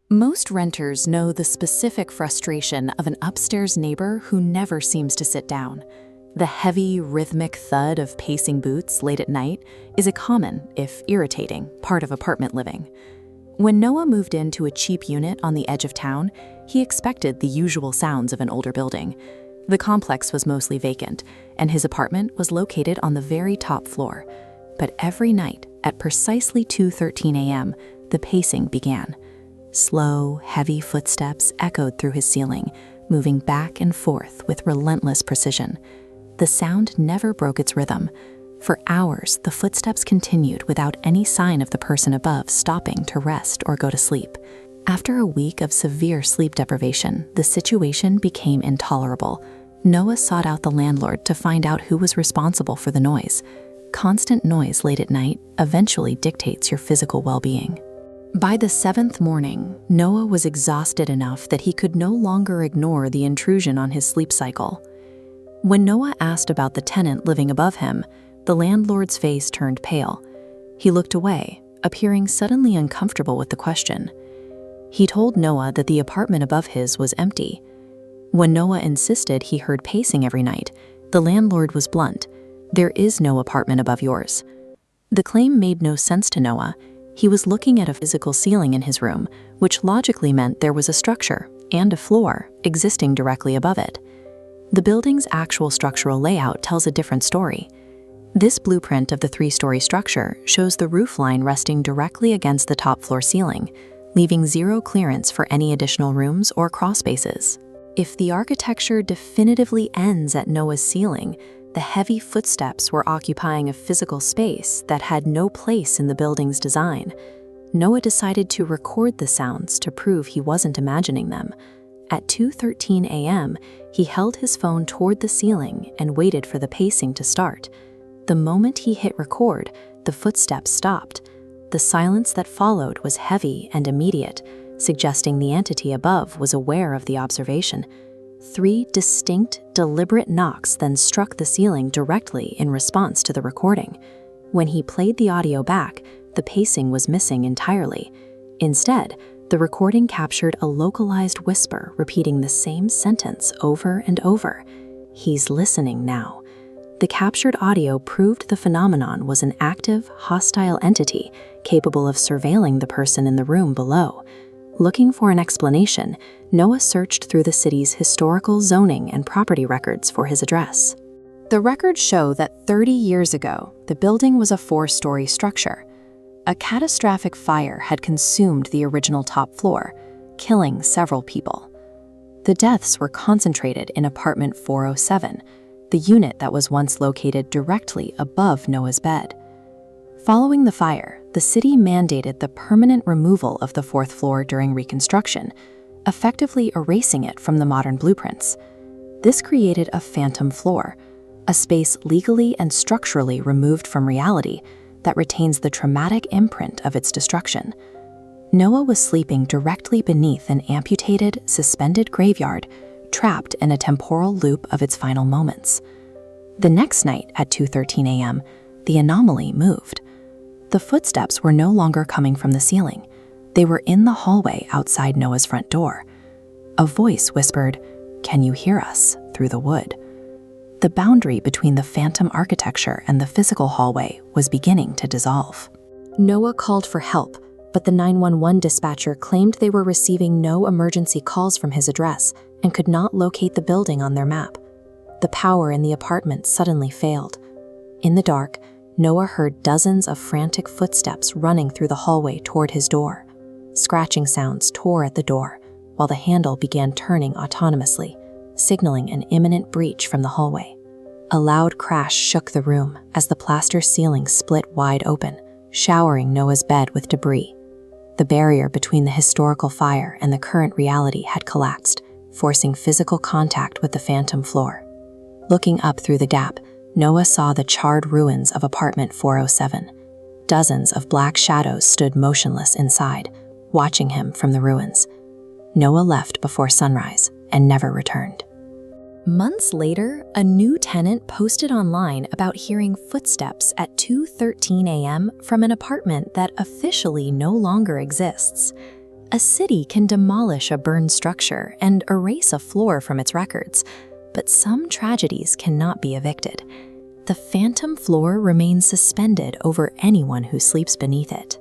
Most renters know the specific frustration of an upstairs neighbor who never seems to sit down. The heavy, rhythmic thud of pacing boots late at night is a common, if irritating, part of apartment living. When Noah moved into a cheap unit on the edge of town, he expected the usual sounds of an older building. The complex was mostly vacant, and his apartment was located on the very top floor. But every night, at precisely 2:13 a.m., the pacing began. Slow, heavy footsteps echoed through his ceiling, moving back and forth with relentless precision. The sound never broke its rhythm. For hours, the footsteps continued without any sign of the person above stopping to rest or go to sleep. After a week of severe sleep deprivation, the situation became intolerable. Noah sought out the landlord to find out who was responsible for the noise. Constant noise late at night eventually dictates your physical well-being. By the 7th morning, Noah was exhausted enough that he could no longer ignore the intrusion on his sleep cycle. When Noah asked about the tenant living above him, the landlord's face turned pale. He looked away, appearing suddenly uncomfortable with the question. He told Noah that the apartment above his was empty. When Noah insisted he heard pacing every night, the landlord was blunt. "There is no apartment above yours." The claim made no sense to Noah. He was looking at a physical ceiling in his room, which logically meant there was a structure and a floor existing directly above it. The building's actual structural layout tells a different story. This blueprint of the 3-story structure shows the roofline resting directly against the top floor ceiling, leaving zero clearance for any additional rooms or crawlspaces. If the architecture definitively ends at Noah's ceiling, the heavy footsteps were occupying a physical space that had no place in the building's design. Noah decided to record the sounds to prove he wasn't imagining them. At 2:13 a.m., he held his phone toward the ceiling and waited for the pacing to start. The moment he hit record, the footsteps stopped. The silence that followed was heavy and immediate, suggesting the entity above was aware of the observation. 3 distinct, deliberate knocks then struck the ceiling directly in response to the recording. When he played the audio back, the pacing was missing entirely. Instead, the recording captured a localized whisper repeating the same sentence over and over. "He's listening now." The captured audio proved the phenomenon was an active, hostile entity capable of surveilling the person in the room below. Looking for an explanation, Noah searched through the city's historical zoning and property records for his address. The records show that 30 years ago, the building was a 4-story structure. A catastrophic fire had consumed the original top floor, killing several people. The deaths were concentrated in apartment 407, the unit that was once located directly above Noah's bed. Following the fire, the city mandated the permanent removal of the 4th floor during reconstruction, effectively erasing it from the modern blueprints. This created a phantom floor, a space legally and structurally removed from reality that retains the traumatic imprint of its destruction. Noah was sleeping directly beneath an amputated, suspended graveyard, trapped in a temporal loop of its final moments. The next night at 2:13 a.m., the anomaly moved. The footsteps were no longer coming from the ceiling. They were in the hallway outside Noah's front door. A voice whispered, "Can you hear us?" through the wood. The boundary between the phantom architecture and the physical hallway was beginning to dissolve. Noah called for help, but the 911 dispatcher claimed they were receiving no emergency calls from his address and could not locate the building on their map. The power in the apartment suddenly failed. In the dark, Noah heard dozens of frantic footsteps running through the hallway toward his door. Scratching sounds tore at the door, while the handle began turning autonomously, signaling an imminent breach from the hallway. A loud crash shook the room as the plaster ceiling split wide open, showering Noah's bed with debris. The barrier between the historical fire and the current reality had collapsed, forcing physical contact with the phantom floor. Looking up through the gap, Noah saw the charred ruins of apartment 407. Dozens of black shadows stood motionless inside, watching him from the ruins. Noah left before sunrise and never returned. Months later, a new tenant posted online about hearing footsteps at 2:13 a.m. from an apartment that officially no longer exists. A city can demolish a burned structure and erase a floor from its records, but some tragedies cannot be evicted. The phantom floor remains suspended over anyone who sleeps beneath it.